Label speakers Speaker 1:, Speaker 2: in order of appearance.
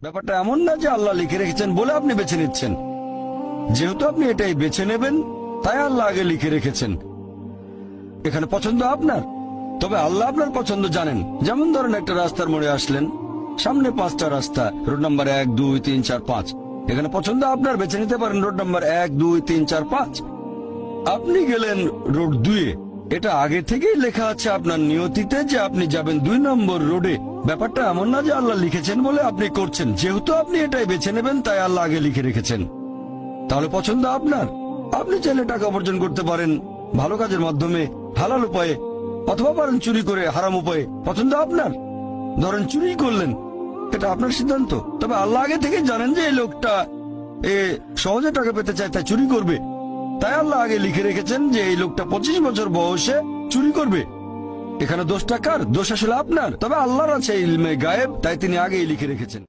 Speaker 1: ব্যাপারটা এমন না যে আল্লাহ লিখে রেখেছেন বলে আপনি বেছে নিচ্ছেন। যেহেতু আপনি এটাই বেছে নেবেন, তাই আল্লাহ আগে লিখে রেখেছেন। এখানে পছন্দ আপনার, তবে আল্লাহ আপনার পছন্দ জানেন। যেমন ধরেন একটা রাস্তার মোড়ে আসলেন, সামনে 5টা রাস্তা, রোড নাম্বার 1, 2, 3, 4, 5। এখানে পছন্দ আপনার, বেছে নিতে পারেন রোড নাম্বার 1, 2, 3, 4, 5। আপনি গেলেন রোড 2-এ। এটা আগে থেকেই লেখা আছে আপনার নিয়তিতে যে আপনি যাবেন 2 নম্বর রোডে। ব্যাপারটা এমন না যে আল্লাহ লিখেছেন বলে আপনি করছেন। যেহেতু আপনি এটাই বেছে নেবেন, তাই আল্লাহ আগে লিখে রেখেছেন। তাহলে পছন্দ আপনার। আপনি চাইলে টাকা উপার্জন করতে পারেন ভালো কাজের মাধ্যমে, হালাল উপায়ে, অথবা পারেন চুরি করে হারাম উপায়ে। পছন্দ আপনার। ধরেন চুরি করলেন, এটা আপনার সিদ্ধান্ত। তবে আল্লাহ আগে থেকে জানেন যে এই লোকটা সহজে টাকা পেতে চায়, তাই চুরি করবে। তাই আল্লাহ আগে লিখে রেখেছেন যে এই লোকটা 25 বছর বয়সে চুরি করবে। এখানে দোষটা কার? দোষ আসলে আপনার। তবে আল্লাহর আছে ইলমে গায়েব, তাই তিনি আগেই লিখে রেখেছেন।